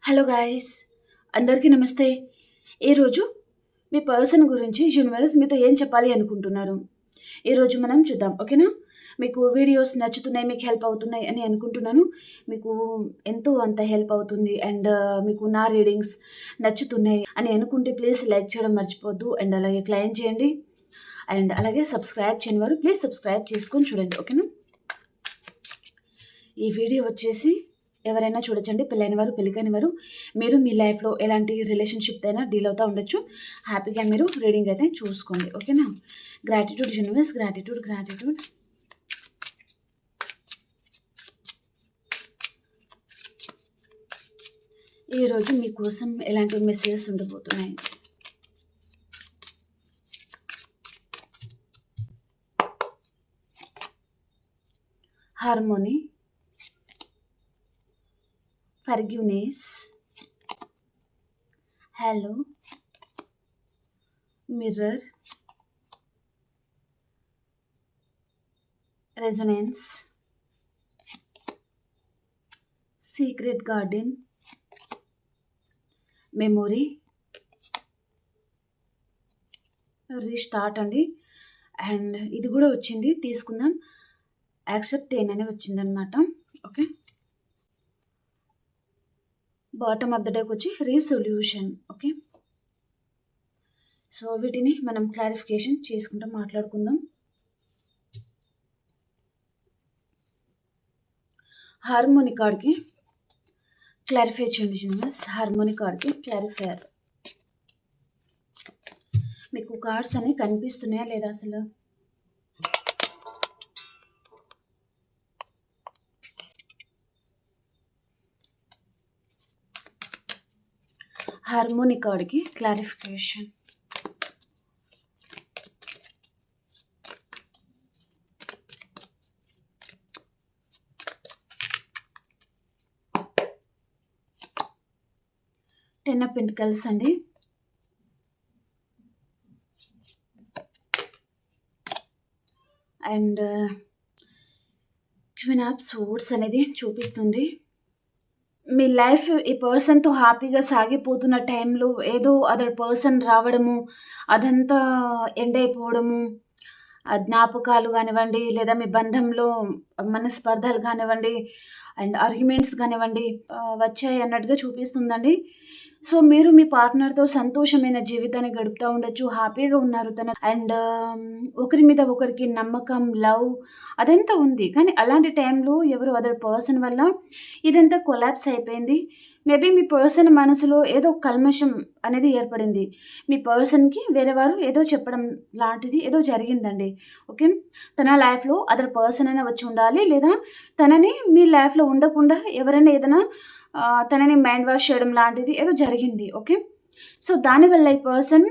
Hello guys, అందరికీ నమస్తే. ఈరోజు మీ పర్సన్ గురించి యూనివర్స్ మీతో ఏం చెప్పాలి అనుకుంటున్నారు ఈరోజు మనం చూద్దాం. ఓకేనా? మీకు వీడియోస్ నచ్చుతున్నాయి, మీకు హెల్ప్ అవుతున్నాయి అని అనుకుంటున్నాను. మీకు ఎంతో అంత హెల్ప్ అవుతుంది అండ్ మీకు నా రీడింగ్స్ నచ్చుతున్నాయి అని అనుకుంటే ప్లీజ్ లైక్ చేయడం మర్చిపోవద్దు అండ్ అలాగే క్లైమ్ చేయండి అండ్ అలాగే సబ్స్క్రైబ్ చేయని వారు ప్లీజ్ సబ్స్క్రైబ్ చేసుకొని చూడండి. ఓకేనా? ఈ వీడియో వచ్చేసి ఎవరైనా చూడొచ్చండి, పెళ్ళైన వారు, పెళ్ళికైన వారు, మీరు మీ లైఫ్లో ఎలాంటి రిలేషన్షిప్ అయినా డీల్ అవుతూ ఉండొచ్చు. హ్యాపీగా మీరు రీడింగ్ అయితే చూసుకోండి. ఓకేనా? Gratitude universe, gratitude gratitude. ఈరోజు మీకోసం ఎలాంటి మెసేజెస్ ఉండబోతున్నాయి? Harmony, forgiveness, hello, mirror, resonance, secret garden, memory, restart అండి. అండ్ ఇది కూడా వచ్చింది, తీసుకుందాం. యాక్సెప్ట్ అని వచ్చిందనమాట. ఓకే, బాటమ్ ఆఫ్ ద డేకి వచ్చి రీసొల్యూషన్. ఓకే, సో వీటిని మనం క్లారిఫికేషన్ చేసుకుంటూ మాట్లాడుకుందాం. హార్మోనీ కార్డ్కి క్లారిఫై చేయండి యూనివర్స్. హార్మోనీ కార్డ్కి క్లారిఫైయర్. మీకు కార్డ్స్ అని కనిపిస్తున్నాయా లేదా అసలు? హార్మోనీ కార్డ్కి క్లారిఫికేషన్. టెన్ ఆఫ్ పెంటికల్స్ అండి. అండ్ క్వీన్ ఆఫ్ సోర్డ్స్ అనేది చూపిస్తుంది. మీ లైఫ్ ఈ పర్సన్తో హ్యాపీగా సాగిపోతున్న టైంలో ఏదో అదర్ పర్సన్ రావడము, అదంతా ఎండ్ అయిపోవడము, జ్ఞాపకాలు కానివ్వండి, లేదా మీ బంధంలో మనస్పర్ధలు కానివ్వండి అండ్ ఆర్గ్యుమెంట్స్ కానివ్వండి వచ్చాయి అన్నట్టుగా చూపిస్తుందండి. సో మీరు మీ పార్ట్నర్తో సంతోషమైన జీవితాన్ని గడుపుతూ ఉండొచ్చు, హ్యాపీగా ఉన్నారు తన అండ్ ఒకరి మీద ఒకరికి నమ్మకం, లవ్ అదంతా ఉంది. కానీ అలాంటి టైంలో ఎవరు అదర్ పర్సన్ వల్ల ఇదంతా కొలాప్స్ అయిపోయింది. మేబీ మీ పర్సన్ మనసులో ఏదో కల్మషం అనేది ఏర్పడింది. మీ పర్సన్కి వేరే వారు ఏదో చెప్పడం లాంటిది ఏదో జరిగిందండి. ఓకే, తన లైఫ్లో అదర్ పర్సన్ అయినా వచ్చి ఉండాలి, లేదా తనని మీ లైఫ్లో ఉండకుండా ఎవరైనా ఏదైనా తనని మైండ్ వాష్ చేయడం లాంటిది ఏదో జరిగింది. ఓకే, సో దానివల్ల ఈ పర్సన్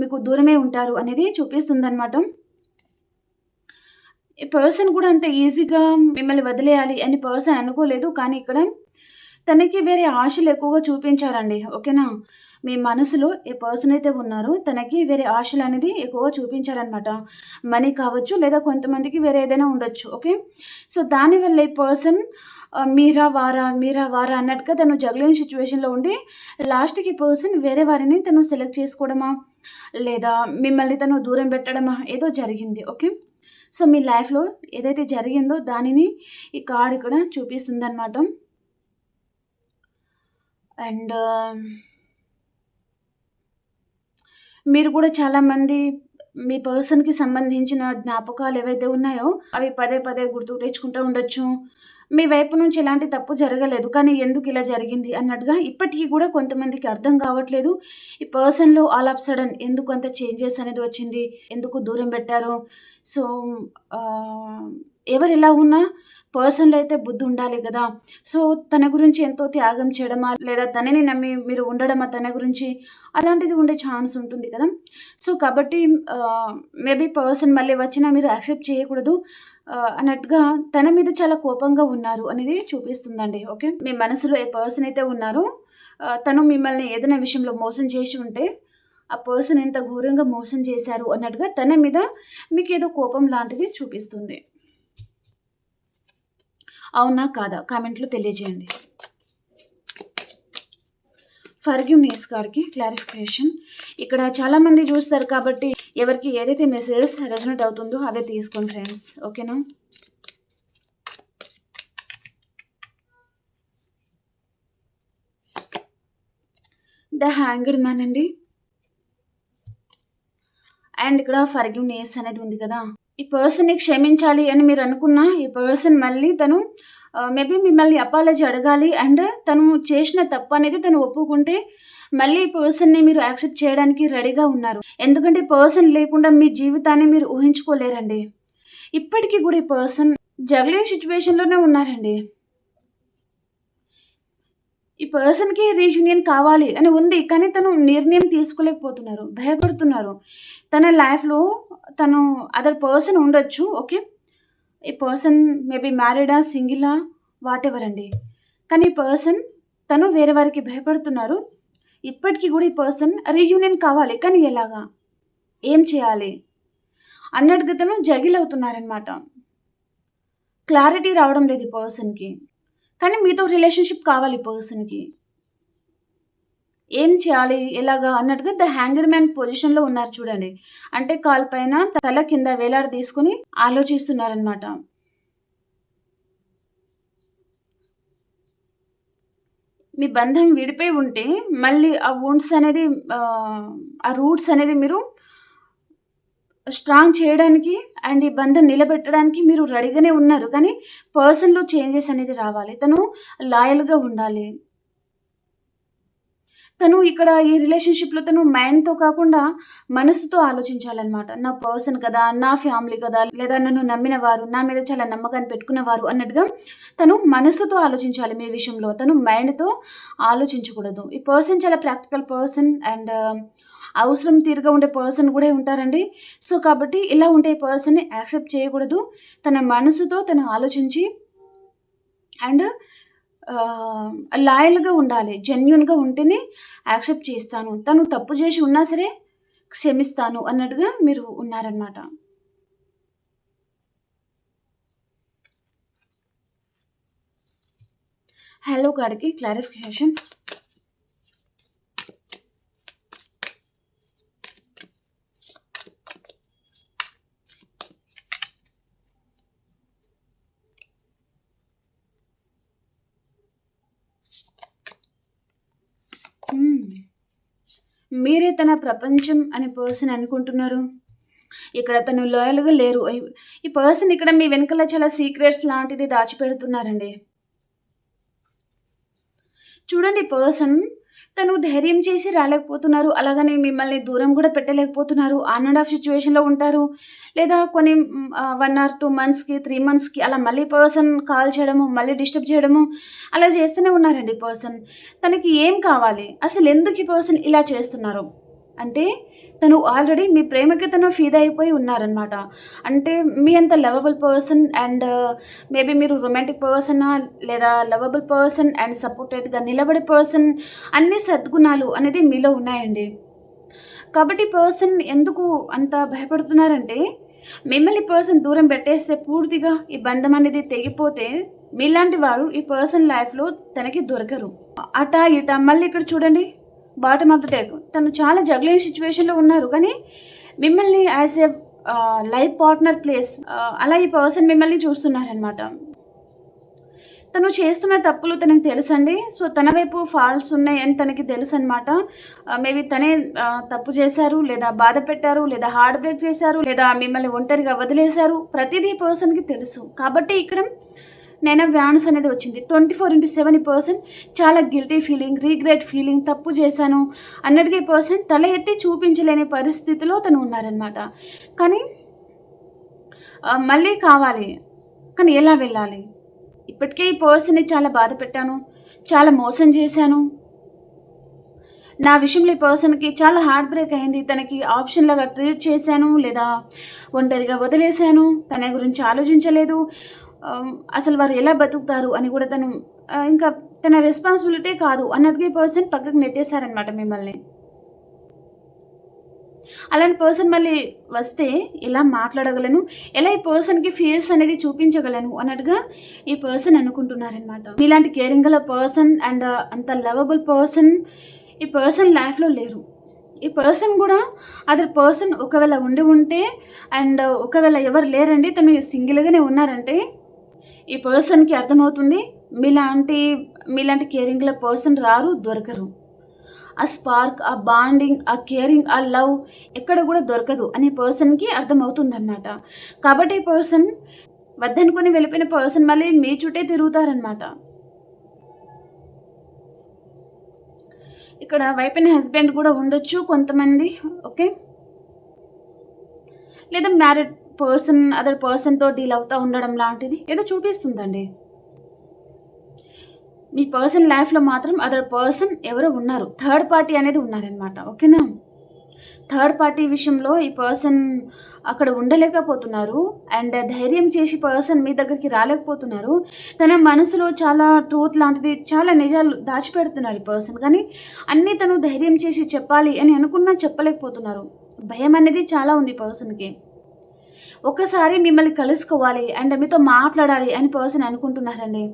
మీకు దూరమే ఉంటారు అనేది చూపిస్తుంది అనమాట. ఈ పర్సన్ కూడా అంత ఈజీగా మిమ్మల్ని వదిలేయాలి అని పర్సన్ అనుకోలేదు, కానీ ఇక్కడ తనకి వేరే ఆశలు ఎక్కువగా చూపించారండి. ఓకేనా? మీ మనసులో ఏ పర్సన్ అయితే ఉన్నారో తనకి వేరే ఆశలు అనేది ఎక్కువగా చూపించారనమాట. మనీ కావచ్చు, లేదా కొంతమందికి వేరే ఏదైనా ఉండొచ్చు. ఓకే, సో దానివల్ల ఈ పర్సన్ మీరా వారా అన్నట్టుగా తను జగ్లింగ్ సిచ్యువేషన్లో ఉండి లాస్ట్కి పర్సన్ వేరే వారిని తను సెలెక్ట్ చేసుకోవడమా, లేదా మిమ్మల్ని తను దూరం పెట్టడమా ఏదో జరిగింది. ఓకే, సో మీ లైఫ్లో ఏదైతే జరిగిందో దానిని ఈ కార్డ్ ఇక్కడ చూపిస్తుంది అనమాట. అండ్ మీరు కూడా చాలామంది మీ పర్సన్కి సంబంధించిన జ్ఞాపకాలు ఏవైతే ఉన్నాయో అవి పదే పదే గుర్తుకు తెచ్చుకుంటూ ఉండొచ్చు. మీ వైపు నుంచి ఎలాంటి తప్పు జరగలేదు, కానీ ఎందుకు ఇలా జరిగింది అన్నట్టుగా ఇప్పటికీ కూడా కొంతమందికి అర్థం కావట్లేదు. ఈ పర్సన్లో ఆల్ ఆఫ్ సడన్ ఎందుకు అంత చేంజెస్ అనేది వచ్చింది, ఎందుకు దూరం పెట్టారు. సో ఎవరు ఎలా ఉన్నా పర్సన్లో అయితే బుద్ధి ఉండాలి కదా. సో తన గురించి ఎంతో త్యాగం చేయడమా, లేదా తనని నమ్మి మీరు ఉండడమా, తన గురించి అలాంటిది ఉండే ఛాన్స్ ఉంటుంది కదా. సో కాబట్టి మేబీ పర్సన్ మళ్ళీ వచ్చినా మీరు యాక్సెప్ట్ చేయకూడదు అన్నట్టుగా తన మీద చాలా కోపంగా ఉన్నారు అనేది చూపిస్తుందండి. ఓకే, మీ మనసులో ఏ పర్సన్ అయితే ఉన్నారో తను మిమ్మల్ని ఏదైనా విషయంలో మోసం చేసి ఉంటే ఆ పర్సన్ ఎంత ఘోరంగా మోసం చేశారు అన్నట్టుగా తన మీద మీకు ఏదో కోపం లాంటిది చూపిస్తుంది. అవునా కాదా కామెంట్లో తెలియజేయండి. ఫర్గివ్‌నెస్ కార్డ్‌కి క్లారిఫికేషన్. ఇక్కడ చాలామంది చూస్తారు కాబట్టి ఎవరికి ఏదైతే మెసేజెస్ రెజొనేట్ అవుతుందో అదే తీసుకోండి ఫ్రెండ్స్. ఓకేనా? ద హ్యాంగ్డ్ మ్యాన్ అండి. అండ్ ఇక్కడ ఫర్గివ్‌నెస్ అనేది ఉంది కదా! ఈ పర్సన్‌ని క్షమించాలి అని మీరు అనుకున్న ఈ పర్సన్ మళ్ళీ తను మేబీ మిమ్మల్ని అపాలజీ అడగాలి. అండ్ తను చేసిన తప్పు అనేది తను ఒప్పుకుంటే మళ్ళీ ఈ పర్సన్‌ని మీరు యాక్సెప్ట్ చేయడానికి రెడీగా ఉన్నారు. ఎందుకంటే పర్సన్ లేకుండా మీ జీవితాన్ని మీరు ఊహించుకోలేరండి. ఇప్పటికి కూడా ఈ పర్సన్ జగ్లింగ్ సిట్యుయేషన్‌లోనే ఉన్నారండి. ఈ పర్సన్‌కి రీయూనియన్ కావాలి అని ఉంది. కానీ తను నిర్ణయం తీసుకోలేకపోతున్నారు. భయపడుతున్నారు. తన లైఫ్‌లో తను అదర్ పర్సన్ ఉండొచ్చు. ఓకే. ఈ పర్సన్ మేబీ మ్యారీడా, సింగిలా, వాటెవర్ అండి. కానీ ఈ పర్సన్ తను వేరే వారికి భయపడుతున్నారు. ఇప్పటికి కూడా ఈ పర్సన్ రీయూనియన్ కావాలి. కానీ ఎలాగా? ఏం చేయాలి? అన్నట్టుగా తను జగిల్ అవుతున్నారనమాట. క్లారిటీ రావడం లేదు ఈ పర్సన్‌కి. కానీ మీతో రిలేషన్‌షిప్ కావాలి ఈ పర్సన్‌కి. ఏం చేయాలి? ఎలాగా? అన్నట్టుగా ద హ్యాంగ్డ్ మ్యాన్ పొజిషన్‌లో ఉన్నారు చూడండి. అంటే కాలు పైన తల కింద వేలాడదీసుకొని ఆలోచిస్తున్నారనమాట. మీ బంధం విడిపోయి ఉంటే మళ్ళీ ఆ వూండ్స్ అనేది ఆ రూట్స్ అనేది మీరు స్ట్రాంగ్ చేయడానికి అండ్ ఈ బంధం నిలబెట్టడానికి మీరు రెడీగానే ఉన్నారు. కానీ పర్సన్‌లో చేంజెస్ అనేది రావాలి. తను లాయల్‌గా ఉండాలి. తను ఇక్కడ ఈ రిలేషన్‌షిప్‌లో తను మైండ్‌తో కాకుండా మనసుతో ఆలోచించాలనమాట. నా పర్సన్ కదా! నా ఫ్యామిలీ కదా! లేదా నన్ను నమ్మిన వారు, నా మీద చాలా నమ్మకాన్ని పెట్టుకున్నవారు అన్నట్టుగా తను మనసుతో ఆలోచించాలి మీ విషయంలో. తను మైండ్‌తో ఆలోచించకూడదు. ఈ పర్సన్ చాలా ప్రాక్టికల్ పర్సన్ అండ్ అవసరం తీరుగా ఉండే పర్సన్ కూడా ఉంటారండి. సో, కాబట్టి ఇలా ఉండే పర్సన్‌ని యాక్సెప్ట్ చేయకూడదు. తన మనసుతో తను ఆలోచించి అండ్ లాయల్‌గా ఉండాలి. జెన్యూన్‌గా ఉంటేనే యాక్సెప్ట్ చేస్తాను. తను తప్పు చేసి ఉన్నా సరే క్షమిస్తాను అన్నట్టుగా మీరు ఉన్నారనమాట. హలో కార్డ్‌కి క్లారిఫికేషన్. మీరే తన ప్రపంచం అనే పర్సన్ అనుకుంటున్నారు. ఇక్కడ తను లాయల్‌గా లేరు. ఈ పర్సన్ ఇక్కడ మీ వెనకాల చాలా సీక్రెట్స్ లాంటిది దాచిపెడుతున్నారండి. చూడండి పర్సన్ తను ధైర్యం చేసి రాలేకపోతున్నారు. అలాగని మిమ్మల్ని దూరం కూడా పెట్టలేకపోతున్నారు. ఆన్ అండ్ ఆఫ్ సిట్యుయేషన్‌లో ఉంటారు. లేదా కొన్ని 1 ఆర్ 2 మంత్స్‌కి, 3 మంత్స్‌కి అలా మళ్ళీ పర్సన్ కాల్ చేయడము, మళ్ళీ డిస్టర్బ్ చేయడము అలా చేస్తూనే ఉన్నారండి పర్సన్. తనకి ఏం కావాలి? అసలెందుకు ఈ పర్సన్ ఇలా చేస్తున్నారు? అంటే తను ఆల్రెడీ మీ ప్రేమకి తను ఫిదా అయిపోయి ఉన్నారనమాట. అంటే మీ అంత లవబుల్ పర్సన్ అండ్ మేబీ మీరు రొమాంటిక్ పర్సనా లేదా లవబుల్ పర్సన్ అండ్ సపోర్టెడ్‌గా నిలబడే పర్సన్ అన్ని సద్గుణాలు అనేది మీలో ఉన్నాయండి. కాబట్టి పర్సన్ ఎందుకు అంత భయపడుతున్నారంటే మిమ్మల్ని పర్సన్ దూరం పెట్టేస్తే పూర్తిగా ఈ బంధం అనేది తెగిపోతే మీలాంటి వారు ఈ పర్సన్ లైఫ్‌లో తనకి దొరకరు. అటా ఇటా మళ్ళీ ఇక్కడ చూడండి బాటమ్ ఆఫ్ ద డెక్. తను చాలా జగ్లింగ్ సిట్యుయేషన్‌లో ఉన్నారు. కానీ మిమ్మల్ని as a life partner place అలా ఈ పర్సన్ మిమ్మల్ని చూస్తున్నారనమాట. తను చేస్తున్న తప్పులు తనకి తెలుసండి. సో, తన వైపు ఫాల్ట్స్ ఉన్నాయని తనకి తెలుసనమాట. మేబీ తనే తప్పు చేశారు, లేదా బాధ పెట్టారు, లేదా హార్ట్ బ్రేక్ చేశారు, లేదా మిమ్మల్ని ఒంటరిగా వదిలేశారు. ప్రతిదీ ఈ పర్సన్‌కి తెలుసు. కాబట్టి ఇక్కడ 9 ఆఫ్ వ్యాండ్స్ అనేది వచ్చింది. 24/7 ఈ పర్సన్ చాలా గిల్టీ ఫీలింగ్, రిగ్రెట్ ఫీలింగ్, తప్పు చేశాను అన్నట్టుగా ఈ పర్సన్ తల ఎత్తి చూపించలేని పరిస్థితిలో తను ఉన్నారనమాట. కానీ మళ్ళీ కావాలి. కానీ ఎలా వెళ్ళాలి? ఇప్పటికే ఈ పర్సన్‌ని చాలా బాధ పెట్టాను, చాలా మోసం చేశాను. నా విషయంలో ఈ పర్సన్‌కి చాలా హార్ట్ బ్రేక్ అయింది. తనకి ఆప్షన్ లాగా ట్రీట్ చేశాను, లేదా ఒంటరిగా వదిలేశాను. తన గురించి ఆలోచించలేదు. అసలు వారు ఎలా బతుకుతారు అని కూడా తను ఇంకా తన రెస్పాన్సిబిలిటీ కాదు అన్నట్టుగా ఈ పర్సన్ పక్కకు నెట్టేశారనమాట మిమ్మల్ని. అలాంటి పర్సన్ మళ్ళీ వస్తే ఎలా మాట్లాడగలను, ఎలా ఈ పర్సన్‌కి ఫేస్ అనేది చూపించగలను అన్నట్టుగా ఈ పర్సన్ అనుకుంటున్నారనమాట. మీలాంటి కేరింగ్ గల పర్సన్ అండ్ అంత లవబుల్ పర్సన్ ఈ పర్సన్ లైఫ్‌లో లేరు. ఈ పర్సన్ గూడా అదర్ పర్సన్ ఒకవేళ ఉండి ఉంటే అండ్ ఒకవేళ ఎవరు లేరండి తను సింగిల్‌గానే ఉన్నారంటే ఈ పర్సన్‌కి అర్థమవుతుంది మీలాంటి మీలాంటి కేరింగ్ గల పర్సన్ రారు, దొరకరు. ఆ స్పార్క్, ఆ బాండింగ్, ఆ కేరింగ్, ఆ లవ్ ఎక్కడ గూడా దొరకదు అని పర్సన్‌కి అర్థమవుతుందనమాట. కాబట్టి ఈ పర్సన్ వద్దనుకొని వెళ్ళిపోయిన పర్సన్ మళ్ళీ మీ చుట్టే తిరుగుతారనమాట. ఇక్కడ వైఫ్ అండ్ హస్బెండ్ కూడా ఉండొచ్చు కొంతమంది. ఓకే. లేదా మ్యారీడ్ పర్సన్ అదర్ పర్సన్‌తో డీల్ అవుతా ఉండడం లాంటిది ఏదో చూపిస్తుందండి. మీ పర్సన్ లైఫ్‌లో మాత్రం అదర్ పర్సన్ ఎవరో ఉన్నారు. థర్డ్ పార్టీ అనేది ఉన్నారనమాట. ఓకేనా? థర్డ్ పార్టీ విషయంలో ఈ పర్సన్ అక్కడ ఉండలేకపోతున్నారు. అండ్ ధైర్యం చేసి పర్సన్ మీ దగ్గరికి రాలేకపోతున్నారు. తన మనసులో చాలా ట్రూత్ లాంటిది చాలా నిజాలు దాచిపెడుతున్నారు ఈ పర్సన్. కానీ అన్నీ తను ధైర్యం చేసి చెప్పాలి అని అనుకున్నా చెప్పలేకపోతున్నారు. భయం అనేది చాలా ఉంది ఈ పర్సన్‌కి. ఒక్కసారి మిమ్మల్ని కలుసుకోవాలి అండ్ మీతో మాట్లాడాలి అని పర్సన్ అనుకుంటున్నారండి.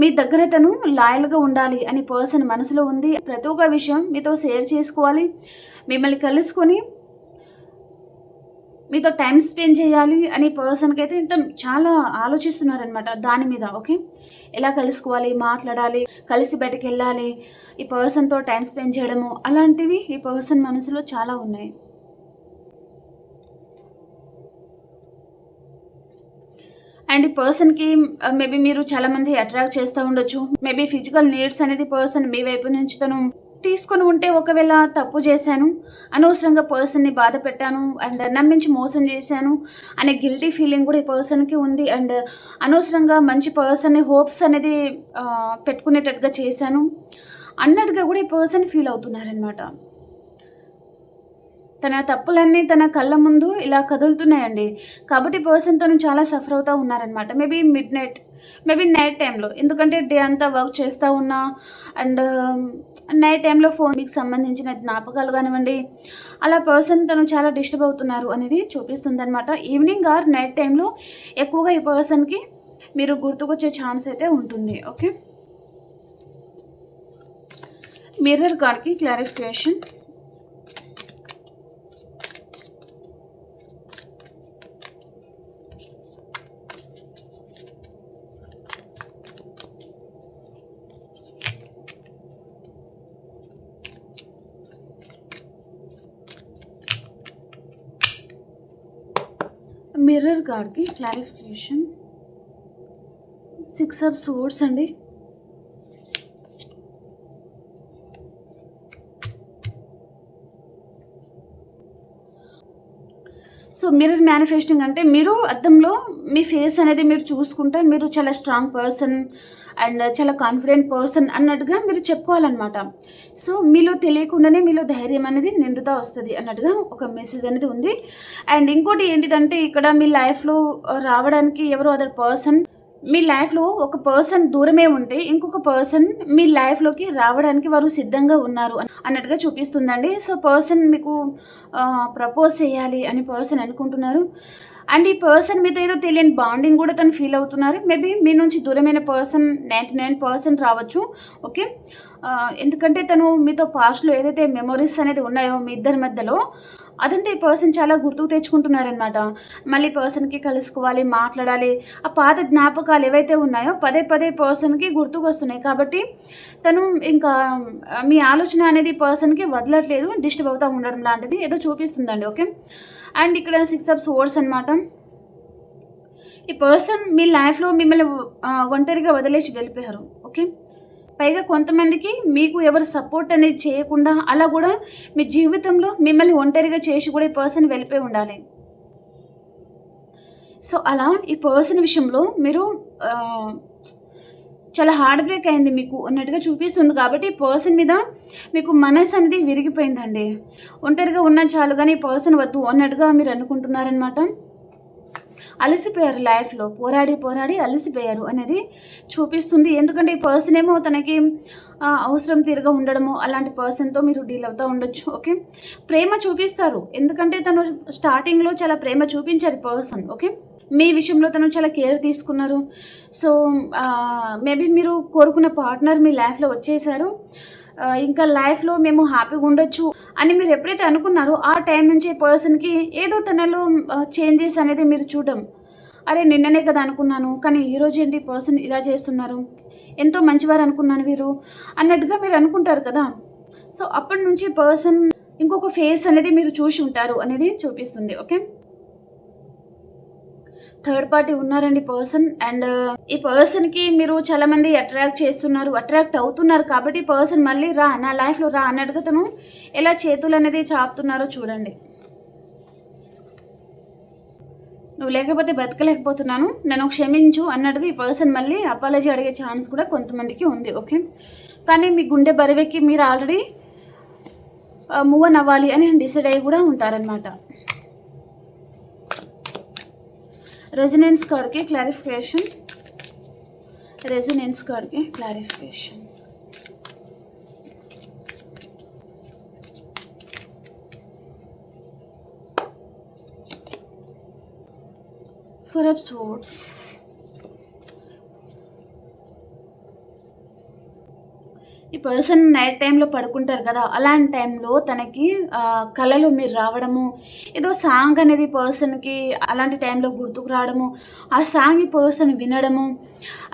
మీ దగ్గర తను లాయల్‌గా ఉండాలి అని పర్సన్ మనసులో ఉంది. ప్రతి ఒక్క విషయం మీతో షేర్ చేసుకోవాలి. మిమ్మల్ని కలుసుకొని మీతో టైమ్ స్పెండ్ చేయాలి అని పర్సన్‌కైతే తను చాలా ఆలోచిస్తున్నారనమాట దాని మీద. ఓకే. ఎలా కలుసుకోవాలి, మాట్లాడాలి, కలిసి బయటికెళ్ళాలి, ఈ పర్సన్‌తో టైమ్ స్పెండ్ చేయడము అలాంటివి ఈ పర్సన్ మనసులో చాలా ఉన్నాయి. అండ్ ఈ పర్సన్‌కి మేబీ మీరు చాలామంది అట్రాక్ట్ చేస్తా ఉండొచ్చు. మేబీ ఫిజికల్ నీడ్స్ అనేది పర్సన్ మీ వైపు నుంచి తను తీసుకొని ఉంటే ఒకవేళ తప్పు చేశాను, అనవసరంగా పర్సన్‌ని బాధ పెట్టాను అండ్ నమ్మించి మోసం చేశాను అనే గిల్టీ ఫీలింగ్ కూడా ఈ పర్సన్‌కి ఉంది. అండ్ అనవసరంగా మంచి పర్సన్‌ని హోప్స్ అనేది పెట్టుకునేటట్టుగా చేశాను అన్నట్టుగా కూడా ఈ పర్సన్ ఫీల్ అవుతున్నారనమాట. తన తప్పులన్నీ తన కళ్ళ ముందు ఇలా కదులుతున్నాయండి. కాబట్టి పర్సన్ తను చాలా సఫర్ అవుతా ఉన్నారనమాట. మేబీ నైట్ టైమ్‌లో. ఎందుకంటే డే అంతా వర్క్ చేస్తా ఉన్నా అండ్ నైట్ టైమ్‌లో ఫోన్ మీకు సంబంధించిన జ్ఞాపకాలు గానివ్వండి, అలా పర్సన్ తను చాలా డిస్టర్బ్ అవుతున్నారు అనేది చూపిస్తుందనమాట. ఈవినింగ్ ఆర్ నైట్ టైమ్‌లో ఎక్కువగా ఈ పర్సన్‌కి మీరు గుర్తుకొచ్చే ఛాన్స్ అయితే ఉంటుంది. ఓకే. మిర్రర్ కార్డ్‌కి క్లారిఫికేషన్. మిర్రర్ కార్డ్‌కి క్లారిఫికేషన్. 6 ఆఫ్ సోర్డ్స్ అండి. సో మిర్రర్ మేనిఫెస్టింగ్ అంటే మీరు అద్దంలో మీ ఫేస్ అనేది మీరు చూసుకుంటే మీరు చాలా స్ట్రాంగ్ పర్సన్ అండ్ చాలా కాన్ఫిడెంట్ పర్సన్ అన్నట్టుగా మీరు చెప్పుకోవాలన్నమాట. సో మీలో తెలియకుండానే మీలో ధైర్యం అనేది నిండుతా వస్తది అన్నట్టుగా ఒక మెసేజ్ అనేది ఉంది. అండ్ ఇంకోటి ఏంటిదంటే ఇక్కడ మీ లైఫ్‌లో రావడానికి ఎవరో అదర్ పర్సన్ మీ లైఫ్‌లో ఒక పర్సన్ దూరమే ఉంటే ఇంకొక పర్సన్ మీ లైఫ్‌లోకి రావడానికి వారు సిద్ధంగా ఉన్నారు అన్నట్టుగా చూపిస్తుందండి. సో పర్సన్ మీకు ప్రపోజ్ చేయాలి అని పర్సన్ అనుకుంటున్నారు. అండ్ ఈ పర్సన్ మీతో ఏదో తెలియని బాండింగ్ కూడా తను ఫీల్ అవుతున్నారు. మేబీ మీ నుంచి దూరమైన పర్సన్ 99% రావచ్చు. ఓకే. ఎందుకంటే తను మీతో పాస్ట్‌లో ఏదైతే మెమోరీస్ అనేది ఉన్నాయో మీ ఇద్దరి మధ్యలో అదంతా ఈ పర్సన్ చాలా గుర్తుకు తెచ్చుకుంటున్నారనమాట. మళ్ళీ పర్సన్‌కి కలుసుకోవాలి, మాట్లాడాలి. ఆ పాత జ్ఞాపకాలు ఏవైతే ఉన్నాయో పదే పదే పర్సన్‌కి గుర్తుకొస్తున్నాయి. కాబట్టి తను ఇంకా మీ ఆలోచన అనేది పర్సన్‌కి వదలట్లేదు. డిస్టర్బ్ అవుతా ఉండడం లాంటిది ఏదో చూపిస్తుందండి. ఓకే. అండ్ ఇక్కడ 6 ఆఫ్ సోర్డ్స్ అనమాట. ఈ పర్సన్ మీ లైఫ్‌లో మిమ్మల్ని ఒంటరిగా వదిలేసి వెళ్ళిపోయారు. ఓకే. పైగా కొంతమందికి మీకు ఎవరు సపోర్ట్ అనేది చేయకుండా అలా గూడా మీ జీవితంలో మిమ్మల్ని ఒంటరిగా చేసి కూడా ఈ పర్సన్ వెళ్ళిపోయి ఉండాలి. సో, అలా ఈ పర్సన్ విషయంలో మీరు ఆహ్, చాలా హార్ట్ బ్రేక్ అయింది మీకు అన్నట్టుగా చూపిస్తుంది. కాబట్టి ఈ పర్సన్ మీద మీకు మనసు అనేది విరిగిపోయిందండి. ఒంటరిగా ఉన్నా చాలు గానీ ఈ పర్సన్ వద్దు అన్నట్టుగా మీరు అనుకుంటున్నారనమాట. అలసిపోయారు లైఫ్‌లో. పోరాడి, పోరాడి అలసిపోయారు అనేది చూపిస్తుంది. ఎందుకంటే ఈ పర్సన్ ఏమో తనకి అవసరం తీరుగా ఉండడము, అలాంటి పర్సన్‌తో మీరు డీల్ అవుతా ఉండొచ్చు. ఓకే. ప్రేమ చూపిస్తారు. ఎందుకంటే తను స్టార్టింగ్‌లో చాలా ప్రేమ చూపించారు ఈ పర్సన్. ఓకే. మీ విషయంలో తను చాలా కేర్ తీసుకున్నారు. సో, మేబీ మీరు కోరుకున్న పార్ట్నర్ మీ లైఫ్‌లో వచ్చేసారు. ఇంకా లైఫ్‌లో మేము హ్యాపీగా ఉండొచ్చు అని మీరు ఎప్పుడైతే అనుకున్నారో, ఆ టైం నుంచి పర్సన్‌కి ఏదో తనలో చేంజెస్ అనేది మీరు చూడడం. అరే! నిన్ననే కదా అనుకున్నాను. కానీ ఈరోజు ఏంటి పర్సన్ ఇలా చేస్తున్నారు. ఎంతో మంచివారు అనుకున్నాను వీరు అన్నట్టుగా మీరు అనుకుంటారు కదా! సో, అప్పటి నుంచి పర్సన్ ఇంకొక ఫేస్ అనేది మీరు చూసి ఉంటారు అనేది చూపిస్తుంది. ఓకే. థర్డ్ పార్టీ ఉన్నారండి పర్సన్. అండ్ ఈ పర్సన్‌కి మీరు చాలామంది అట్రాక్ట్ చేస్తున్నారు, అట్రాక్ట్ అవుతున్నారు కాబట్టి పర్సన్ మళ్ళీ రా నా లైఫ్‌లో రా అన్నట్టుగా తను ఎలా చేతులనేది చాపుతున్నారో చూడండి. నువ్వు లేకపోతే బతకలేకపోతున్నాను. నన్ను క్షమించు అన్నట్టుగా ఈ పర్సన్ మళ్ళీ అపాలజీ అడిగే ఛాన్స్ కూడా కొంతమందికి ఉంది. ఓకే. కానీ మీ గుండె బరువెక్కి మీరు ఆల్రెడీ మూవ్ ఆన్ అవ్వాలి అని డిసైడ్ అయ్యి కూడా ఉంటారనమాట. రెజొనెన్స్ కార్డ్‌కి క్లారిఫికేషన్. రెజొనెన్స్ కార్డ్‌కి క్లారిఫికేషన్. Four of swords. ఈ పర్సన్ నైట్ టైంలో పడుకుంటారు కదా! అలాంటి టైంలో తనకి కలలో మీరు రావడము, ఏదో సాంగ్ అనేది పర్సన్‌కి అలాంటి టైంలో గుర్తుకు రావడము, ఆ సాంగ్ ఈ పర్సన్ వినడము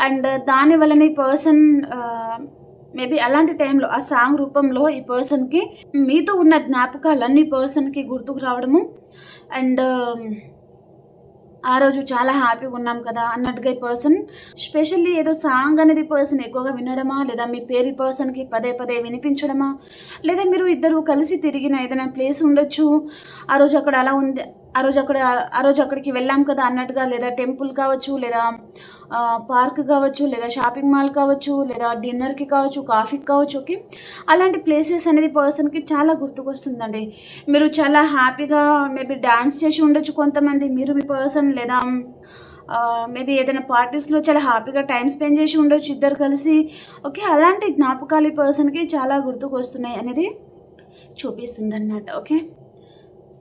అండ్ దాని వలన ఈ పర్సన్ మేబీ అలాంటి టైంలో ఆ సాంగ్ రూపంలో ఈ పర్సన్‌కి మీతో ఉన్న జ్ఞాపకాలన్నీ పర్సన్‌కి గుర్తుకు రావడము అండ్ ఆ రోజు చాలా హ్యాపీగా ఉన్నాం కదా అన్నట్టుగా ఈ పర్సన్ స్పెషల్లీ ఏదో సాంగ్ అనేది పర్సన్ ఎక్కువగా వినడమా, లేదా మీ పేరు ఈ పర్సన్‌కి పదే పదే వినిపించడమా, లేదా మీరు ఇద్దరు కలిసి తిరిగిన ఏదైనా ప్లేస్ ఉండొచ్చు. ఆ రోజు అక్కడ అలా ఉంది, ఆ రోజు అక్కడికి వెళ్ళాం కదా అన్నట్టుగా, లేదా టెంపుల్ కావచ్చు, లేదా పార్క్ కావచ్చు, లేదా షాపింగ్ మాల్ కావచ్చు, లేదా డిన్నర్‌కి కావచ్చు, కాఫీకి కావచ్చు. ఓకే. అలాంటి ప్లేసెస్ అనేది పర్సన్‌కి చాలా గుర్తుకొస్తుందండి. మీరు చాలా హ్యాపీగా మేబీ డాన్స్ చేసి ఉండొచ్చు కొంతమంది, మీరు మీ పర్సన్, లేదా మేబీ ఏదైనా పార్టీస్‌లో చాలా హ్యాపీగా టైమ్ స్పెండ్ చేసి ఉండొచ్చు ఇద్దరు కలిసి. ఓకే. అలాంటి జ్ఞాపకాలు ఈ పర్సన్‌కి చాలా గుర్తుకొస్తున్నాయి అనేది చూపిస్తుందనమాట. ఓకే.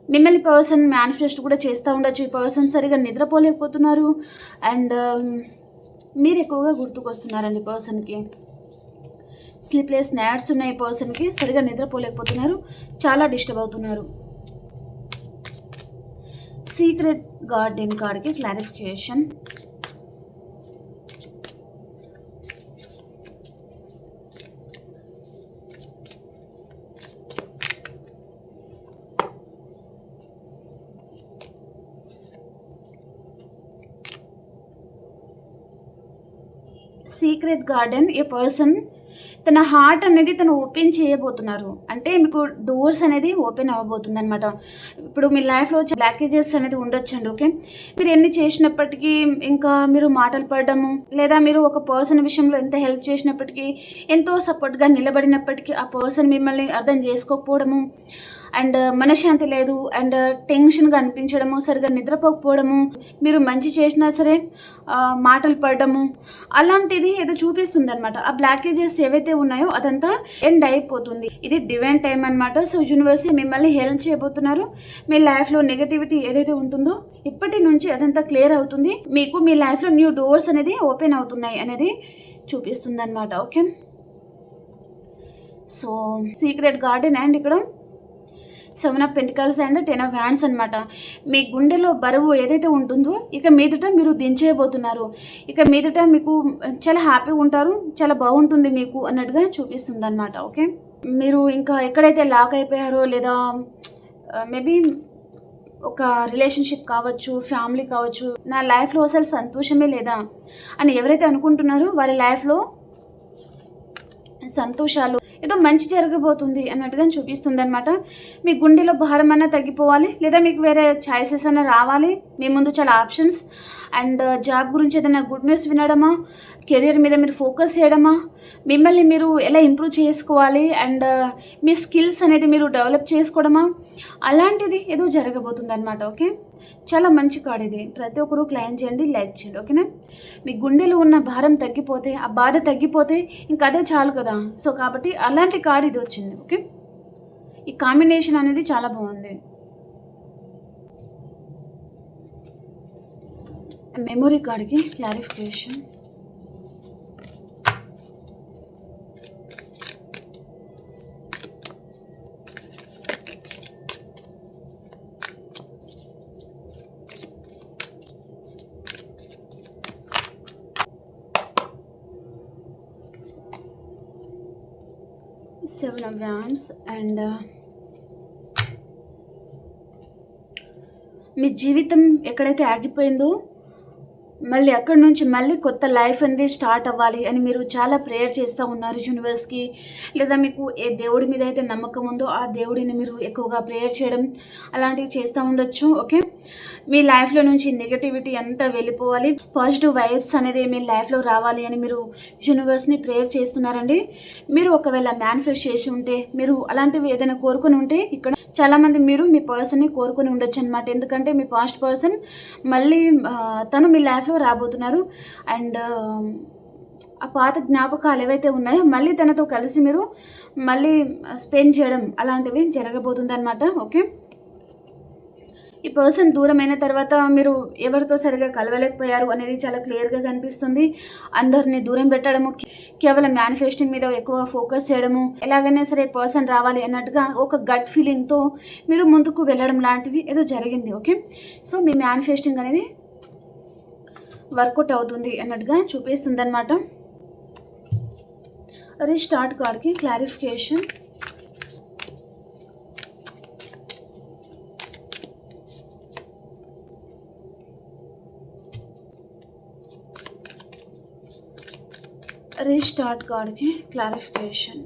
మిమ్మల్ని పర్సన్ మేనిఫెస్ట్ కూడా చేస్తూ ఉండొచ్చు. ఈ పర్సన్ సరిగ్గా నిద్రపోలేకపోతున్నారు అండ్ మీరు ఎక్కువగా గుర్తుకొస్తున్నారండి పర్సన్‌కి. స్లీప్‌లెస్ నైట్స్ ఉన్నాయి పర్సన్‌కి. సరిగ్గా నిద్రపోలేకపోతున్నారు. చాలా డిస్టర్బ్ అవుతున్నారు. సీక్రెట్ గార్డెన్ కార్డ్‌కి క్లారిఫికేషన్. సీక్రెట్ గార్డెన్ ఏ పర్సన్ తన హార్ట్ అనేది తను ఓపెన్ చేయబోతున్నారు. అంటే మీకు డోర్స్ అనేది ఓపెన్ అవ్వబోతుందనమాట. ఇప్పుడు మీ లైఫ్‌లో బ్లాకేజెస్ అనేది ఉండొచ్చండి. ఓకే. మీరు ఎన్ని చేసినప్పటికీ, ఇంకా మీరు మాటలు పడడము, లేదా మీరు ఒక పర్సన్ విషయంలో ఎంత హెల్ప్ చేసినప్పటికీ, ఎంతో సపోర్ట్‌గా నిలబడినప్పటికీ ఆ పర్సన్ మిమ్మల్ని అర్థం చేసుకోకపోవడము అండ్ మనశ్శాంతి లేదు అండ్ టెన్షన్‌గా అనిపించడము, సరిగ్గా నిద్రపోకపోవడము, మీరు మంచి చేసినా సరే మాటలు పడడము, అలాంటిది ఏదో చూపిస్తుందనమాట. ఆ బ్లాకేజెస్ ఏవైతే ఉన్నాయో అదంతా ఎండ్ అయిపోతుంది. ఇది డివైన్ టైమ్ అనమాట. సో, యూనివర్స్ మిమ్మల్ని హెల్ప్ చేయబోతున్నారు. మీ లైఫ్‌లో నెగటివిటీ ఏదైతే ఉంటుందో ఇప్పటి నుంచి అదంతా క్లియర్ అవుతుంది. మీకు మీ లైఫ్‌లో న్యూ డోర్స్ అనేది ఓపెన్ అవుతున్నాయి అనేది చూపిస్తుందనమాట. Okay. So, secret garden and ఇక్కడ 7 of pentacles and 10 of hands అనమాట. మీ గుండెలో బరువు ఏదైతే ఉంటుందో ఇక మీదట మీరు దించేయబోతున్నారు. ఇక మీదట మీకు చాలా హ్యాపీగా ఉంటారు. చాలా బాగుంటుంది మీకు అన్నట్టుగా చూపిస్తుందనమాట. ఓకే. మీరు ఇంకా ఎక్కడైతే లాక్ అయిపోయారో, లేదా మేబీ ఒక రిలేషన్‌షిప్ కావచ్చు, ఫ్యామిలీ కావచ్చు, నా లైఫ్‌లో అసలు సంతోషమే లేదా అని ఎవరైతే అనుకుంటున్నారో వారి లైఫ్‌లో సంతోషాలు, ఏదో మంచి జరగబోతుంది అన్నట్టుగా చూపిస్తుందనమాట. మీ గుండెలో భారం అన్నా తగ్గిపోవాలి, లేదా మీకు వేరే చాయిసెస్ అన్నా రావాలి. మీ ముందు చాలా ఆప్షన్స్ అండ్ జాబ్ గురించి ఏదైనా గుడ్ న్యూస్ వినడమా, కెరియర్ మీద మీరు ఫోకస్ చేయడమా, మిమ్మల్ని మీరు ఎలా ఇంప్రూవ్ చేసుకోవాలి అండ్ మీ స్కిల్స్ అనేది మీరు డెవలప్ చేసుకోవడమా, అలాంటిది ఏదో జరగబోతుందనమాట. ఓకే. చాలా మంచి కార్డ్ ఇది. ప్రతి ఒక్కరూ క్లెయిమ్ చేయండి, లైక్ చేయండి. ఓకేనా. మీ గుండెలో ఉన్న భారం తగ్గిపోతే, ఆ బాధ తగ్గిపోతే ఇంక అదే చాలు కదా! సో, కాబట్టి అలాంటి కార్డ్ ఇది వచ్చింది. ఓకే. ఈ కాంబినేషన్ అనేది చాలా బాగుంది. మెమొరీ కార్డ్‌కి క్లారిఫికేషన్. 7 of Wands అండ్ మీ జీవితం ఎక్కడైతే ఆగిపోయిందో మళ్ళీ అక్కడి నుంచి మళ్ళీ కొత్త లైఫ్ అనేది స్టార్ట్ అవ్వాలి అని మీరు చాలా ప్రేయర్ చేస్తూ ఉన్నారు యూనివర్స్కి, లేదా మీకు ఏ దేవుడి మీద అయితే నమ్మకం ఉందో ఆ దేవుడిని మీరు ఎక్కువగా ప్రేయర్ చేయడం అలాంటివి చేస్తూ ఉండొచ్చు. ఓకే, మీ లైఫ్లో నుంచి నెగటివిటీ అంతా వెళ్ళిపోవాలి, పాజిటివ్ వైబ్స్ అనేది మీ లైఫ్లో రావాలి అని మీరు యూనివర్స్ని ప్రేయర్ చేస్తున్నారండి. మీరు ఒకవేళ మేనిఫెస్ట్ చేసి ఉంటే, మీరు అలాంటివి ఏదైనా కోరుకుని ఉంటే, ఇక్కడ చాలామంది మీరు మీ పర్సన్ని కోరుకుని ఉండొచ్చు అనమాట. ఎందుకంటే మీ పాస్ట్ పర్సన్ మళ్ళీ తను మీ లైఫ్లో రాబోతున్నారు అండ్ ఆ పాత జ్ఞాపకాలు ఏవైతే ఉన్నాయో మళ్ళీ తనతో కలిసి మీరు మళ్ళీ స్పెండ్ చేయడం అలాంటివి జరగబోతుంది అనమాట. ఓకే, ఈ పర్సన్ దూరమైన తర్వాత మీరు ఎవరితో సరిగా కలవలేకపోయారు అనేది చాలా క్లియర్గా కనిపిస్తుంది. అందరినీ దూరం పెట్టడము, కేవలం మేనిఫెస్టింగ్ మీద ఎక్కువ ఫోకస్ చేయడము, ఎలాగైనా సరే పర్సన్ రావాలి అన్నట్టుగా ఒక గట్ ఫీలింగ్తో మీరు ముందుకు వెళ్ళడం లాంటివి ఏదో జరిగింది. ఓకే, సో మీ మేనిఫెస్టింగ్ అనేది వర్కౌట్ అవుతుంది అన్నట్టుగా చూపిస్తుంది అనమాట. రీస్టార్ట్ కార్డ్కి క్లారిఫికేషన్. రీస్టార్ట్ కార్డ్కి క్లారిఫికేషన్.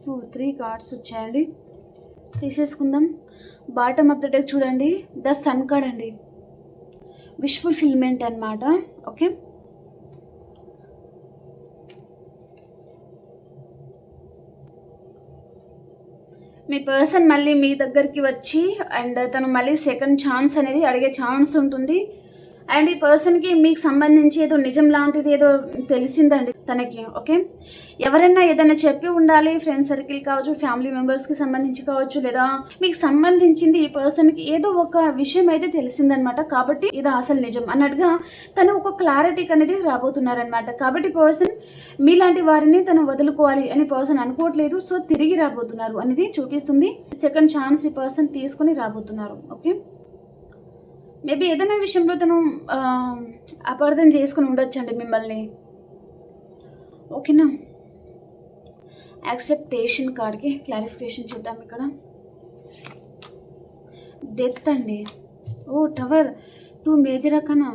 3 కార్డ్స్ వచ్చాయండి, తీసేసుకుందాం. బాటమ్ ఆఫ్ ద డెక్ చూడండి, ద సన్ కార్డ్ అండి, విష్ ఫుల్ఫిల్మెంట్ అనమాట. ఓకే, మీ పర్సన్ మళ్ళీ మీ దగ్గరికి వచ్చి అండ్ తను మళ్ళీ సెకండ్ ఛాన్స్ అనేది అడిగే ఛాన్స్ ఉంటుంది. అండ్ ఈ పర్సన్కి మీకు సంబంధించి ఏదో నిజం లాంటిది ఏదో తెలిసిందండి తనకి. ఓకే, ఎవరైనా ఏదైనా చెప్పి ఉండాలి, ఫ్రెండ్ సర్కిల్ కావచ్చు, ఫ్యామిలీ మెంబర్స్కి సంబంధించి కావచ్చు, లేదా మీకు సంబంధించింది ఈ పర్సన్కి ఏదో ఒక విషయం అయితే తెలిసిందనమాట. కాబట్టి ఇది అసలు నిజం అన్నట్టుగా తను ఒక క్లారిటీకి అనేది రాబోతున్నారనమాట. కాబట్టి పర్సన్ మీలాంటి వారిని తను వదులుకోవాలి అని పర్సన్ అనుకోవట్లేదు, సో తిరిగి రాబోతున్నారు అనేది చూపిస్తుంది. సెకండ్ ఛాన్స్ ఈ పర్సన్ తీసుకొని రాబోతున్నారు. ఓకే, మేబీ ఏదైనా విషయంలో తను అపార్థం చేసుకుని ఉండొచ్చండి మిమ్మల్ని. ఓకేనా, యాక్సెప్టేషన్ కార్డ్కి క్లారిఫికేషన్ చూద్దాం. ఇక్కడ డెత్ అండి, ఓ టవర్, 2 మేజర్ అక్కనా.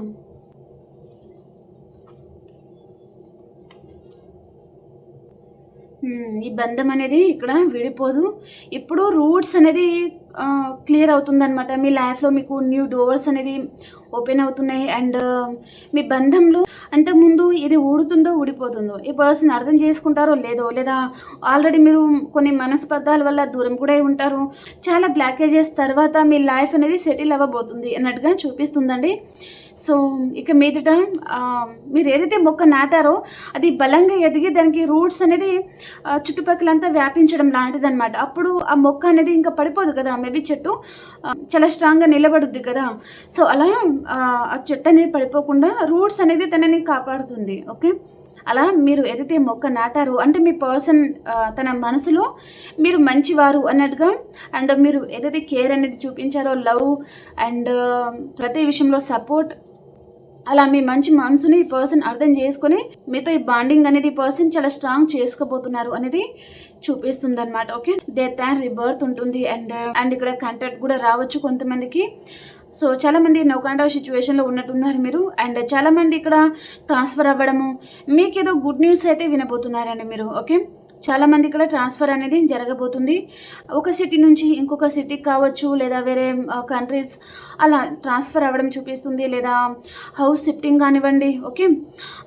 ఈ బంధం అనేది ఇక్కడ విడిపోదు. ఇప్పుడు రూట్స్ అనేది క్లియర్ అవుతుందన్నమాట. మీ లైఫ్లో మీకు న్యూ డోర్స్ అనేది ఓపెన్ అవుతున్నాయి అండ్ మీ బంధంలో అంతకుముందు ఇది ఊడుతుందో ఊడిపోతుందో ఈ పర్సన్ అర్థం చేసుకుంటారో లేదో, లేదా ఆల్రెడీ మీరు కొన్ని మనస్పర్ధాల వల్ల దూరం కూడా ఉంటారు. చాలా బ్లాకేజెస్ తర్వాత మీ లైఫ్ అనేది సెటిల్ అవ్వబోతుంది అన్నట్టుగా చూపిస్తుందండి. సో ఇక మీదట మీరు ఏదైతే మొక్క నాటారో అది బలంగా ఎదిగి దానికి రూట్స్ అనేది చుట్టుపక్కలంతా వ్యాపించడం లాంటిది అనమాట. అప్పుడు ఆ మొక్క అనేది ఇంకా పడిపోదు కదా, మేబీ చెట్టు చాలా స్ట్రాంగ్గా నిలబడుద్ది కదా. సో అలా ఆ చెట్టు అనేది పడిపోకుండా రూట్స్ అనేది తనని కాపాడుతుంది. ఓకే, అలా మీరు ఏదైతే మొక్క నాటారో అంటే మీ పర్సన్ తన మనసులో మీరు మంచివారు అన్నట్టుగా అండ్ మీరు ఏదైతే కేర్ అనేది చూపించారో, లవ్ అండ్ ప్రతి విషయంలో సపోర్ట్, అలా మీ మంచి మనసుని ఈ పర్సన్ అర్థం చేసుకొని మీతో ఈ బాండింగ్ అనేది ఈ పర్సన్ చాలా స్ట్రాంగ్ చేసుకోబోతున్నారు అనేది చూపిస్తుంది అనమాట. ఓకే, డెత్ అండ్ రిబర్త్ ఉంటుంది అండ్ ఇక్కడ కాంటాక్ట్ కూడా రావచ్చు కొంతమందికి. సో చాలామంది నో కైండ్ ఆఫ్ సిచ్యువేషన్లో ఉన్నట్టున్నారు మీరు అండ్ చాలామంది ఇక్కడ ట్రాన్స్ఫర్ అవ్వడము, మీకేదో గుడ్ న్యూస్ అయితే వినబోతున్నారండి మీరు. ఓకే, చాలామంది ఇక్కడ ట్రాన్స్ఫర్ అనేది జరగబోతుంది. ఒక సిటీ నుంచి ఇంకొక సిటీకి కావచ్చు, లేదా వేరే కంట్రీస్ అలా ట్రాన్స్ఫర్ అవ్వడం చూపిస్తుంది, లేదా హౌస్ షిఫ్టింగ్ కానివ్వండి. ఓకే,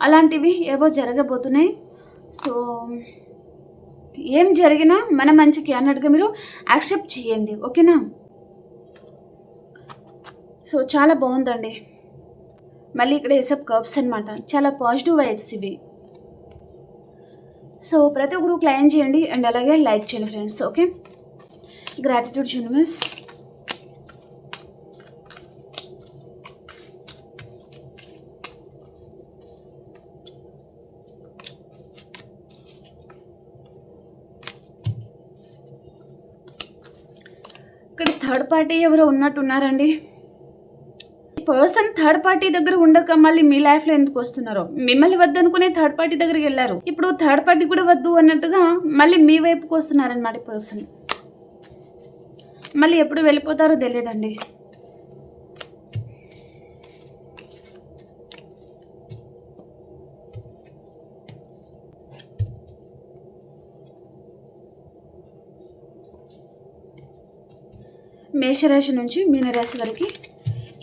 అలాంటివి ఏవో జరగబోతున్నాయి. సో ఏం జరిగినా మన మంచికి అన్నట్టుగా మీరు యాక్సెప్ట్ చేయండి. ఓకేనా, సో చాలా బాగుందండి. మళ్ళీ ఇక్కడ ఏసప్ కర్వ్స్ అనమాట, చాలా పాజిటివ్ వైబ్స్ ఇవి. సో ప్రతి ఒక్కరు క్లైమ్ చేయండి అండ్ అలాగే లైక్ చేయండి ఫ్రెండ్స్. Okay, gratitude universe. ఇక్కడ థర్డ్ పార్టీ ఎవరో ఉన్నట్టున్నారండి. పర్సన్ థర్డ్ పార్టీ దగ్గర ఉండక మళ్ళీ మీ లైఫ్లో ఎందుకు వస్తున్నారో, మిమ్మల్ని వద్దనుకునే థర్డ్ పార్టీ దగ్గరికి వెళ్ళారు, ఇప్పుడు థర్డ్ పార్టీ కూడా వద్దు అన్నట్టుగా మళ్ళీ మీ వైపుకి వస్తున్నారనమాట పర్సన్. మళ్ళీ ఎప్పుడు వెళ్ళిపోతారో తెలియదండి. మేషరాశి నుంచి మీనరాశి వరకు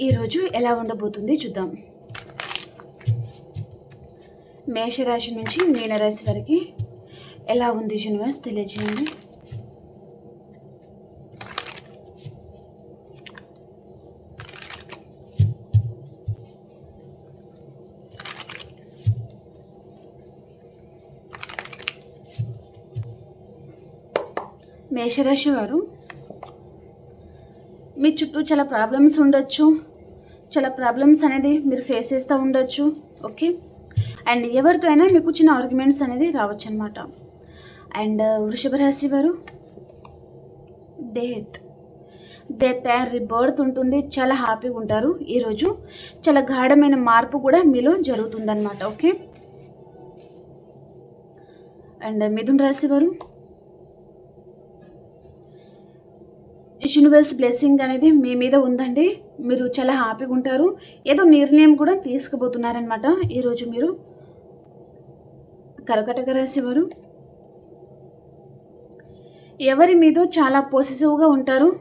ఈరోజు ఎలా ఉండబోతుంది చూద్దాం. మేషరాశి నుంచి మీనరాశి వరకు ఎలా ఉంది యూనివర్స్ తెలియజేయండి. మేషరాశి వారు, మీ చుట్టూ చాలా ప్రాబ్లమ్స్ ఉండొచ్చు, చాలా ప్రాబ్లమ్స్ అనేది మీరు ఫేస్ చేస్తూ ఉండొచ్చు. ఓకే, అండ్ ఎవరితో అయినా మీకు చిన్న ఆర్గ్యుమెంట్స్ అనేది రావచ్చు అనమాట. అండ్ వృషభ రాశి వారు, డెత్ అండ్ రిబర్త్ ఉంటుంది, చాలా హ్యాపీగా ఉంటారు. ఈరోజు చాలా గాఢమైన మార్పు కూడా మీలో జరుగుతుందన్నమాట. ఓకే, అండ్ మిథున రాశి వారు, యూనివర్స్ బ్లెస్సింగ్ అనేది మీ మీద ఉందండి. మీరు చాలా హ్యాపీగా ఉంటారు, ఏదో నిర్ణయం కూడా తీసుకుపోతున్నారనమాట ఈరోజు మీరు. కర్కాటక రాశి వారు, ఎవరి మీద చాలా పొసెసివ్గా ఉంటారు,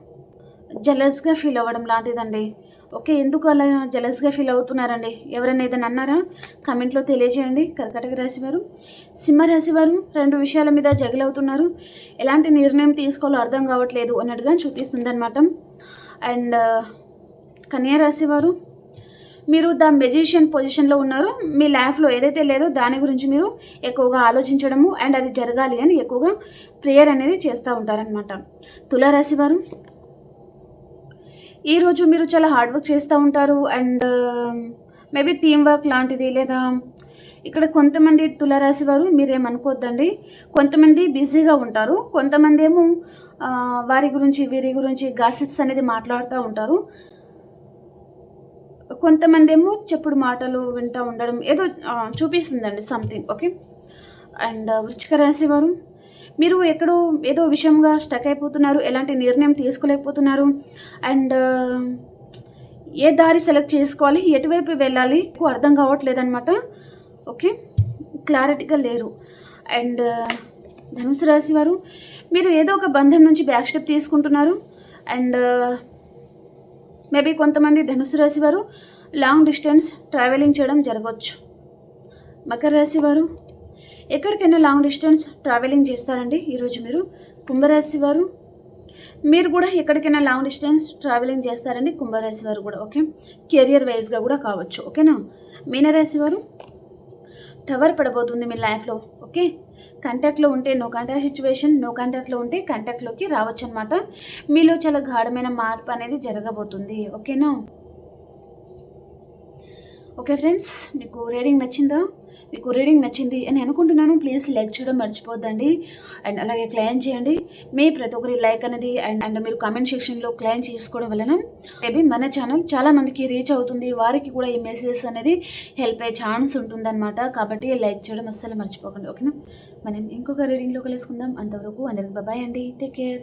జెలస్గా ఫీల్ అవ్వడం లాంటిదండి. ఓకే, ఎందుకు అలా జెలస్గా ఫీల్ అవుతున్నారండి? ఎవరైనా ఏదైనా అన్నారా? కామెంట్లో తెలియజేయండి. కర్కాటక రాశి వారు, సింహరాశి వారు, 2 విషయాల మీద జగలవుతున్నారు, ఎలాంటి నిర్ణయం తీసుకోవాలో అర్థం కావట్లేదు అన్నట్టుగా చూపిస్తుంది అనమాట. అండ్ కన్యా రాశి వారు, మీరు ద మెజిషియన్ పొజిషన్లో ఉన్నారు. మీ లైఫ్లో ఏదైతే లేదో దాని గురించి మీరు ఎక్కువగా ఆలోచించడము అండ్ అది జరగాలి అని ఎక్కువగా ప్రేయర్ అనేది చేస్తూ ఉంటారనమాట. తులారాశి వారు, ఈరోజు మీరు చాలా హార్డ్ వర్క్ చేస్తూ ఉంటారు అండ్ మేబీ టీం వర్క్ లాంటిది, లేదా ఇక్కడ కొంతమంది తులారాశి వారు మీరేమనుకోవద్దండి, కొంతమంది బిజీగా ఉంటారు, కొంతమంది ఏమో వారి గురించి వీరి గురించి గాసిప్స్ అనేది మాట్లాడుతూ ఉంటారు, కొంతమంది ఏమో చెప్పుడు మాటలు వింటూ ఉండడం ఏదో చూపిస్తుందండి సంథింగ్. ఓకే, అండ్ వృశ్చిక రాశి వారు, మీరు ఎక్కడో ఏదో విషయంగా స్టక్ అయిపోతున్నారు, ఎలాంటి నిర్ణయం తీసుకోలేకపోతున్నారు అండ్ ఏ దారి సెలెక్ట్ చేసుకోవాలి, ఎటువైపు వెళ్ళాలి అర్థం కావట్లేదు అనమాట. ఓకే, క్లారిటీగా లేరు. అండ్ ధనుసు రాశి వారు, మీరు ఏదో ఒక బంధం నుంచి బ్యాక్ స్టెప్ తీసుకుంటున్నారు అండ్ మేబీ కొంతమంది ధనుసు రాశి వారు లాంగ్ డిస్టెన్స్ ట్రావెలింగ్ చేయడం జరగవచ్చు. మకర రాశి వారు, ఎక్కడికైనా లాంగ్ డిస్టెన్స్ ట్రావెలింగ్ చేస్తారండి ఈరోజు మీరు. కుంభరాశి వారు, మీరు కూడా ఎక్కడికైనా లాంగ్ డిస్టెన్స్ ట్రావెలింగ్ చేస్తారండి కుంభరాశి వారు కూడా. ఓకే, కెరియర్ వైజ్గా కూడా కావచ్చు. ఓకేనా. మీనరాశి వారు, టవర్ పడబోతుంది మీ లైఫ్లో. ఓకే, కాంటాక్ట్లో ఉంటే నో కాంటాక్ట్ సిచ్యువేషన్, నో కాంటాక్ట్లో ఉంటే కాంటాక్ట్లోకి రావచ్చు అనమాట. మీలో చాలా గాఢమైన మార్పు అనేది జరగబోతుంది. ఓకేనా. ఓకే ఫ్రెండ్స్, మీకు రీడింగ్ నచ్చింది అని అనుకుంటున్నాను. ప్లీజ్ లైక్ చేయడం మర్చిపోద్దండి అండ్ అలాగే క్లైమ్ చేయండి. మీ ప్రతి ఒక్కరి లైక్ అనేది అండ్ మీరు కామెంట్ సెక్షన్లో క్లైమ్ చేసుకోవడం వలన మేబీ మన ఛానల్ చాలామందికి రీచ్ అవుతుంది, వారికి కూడా ఈ మెసేజెస్ అనేది హెల్ప్ అయ్యే ఛాన్స్ ఉంటుందన్నమాట. కాబట్టి లైక్ చేయడం అస్సలు మర్చిపోకండి. ఓకేనా. మనం ఇంకొక రీడింగ్లో కలుసుకుందాం. అంతవరకు అందరికి బాయ్ అండి, టేక్ కేర్.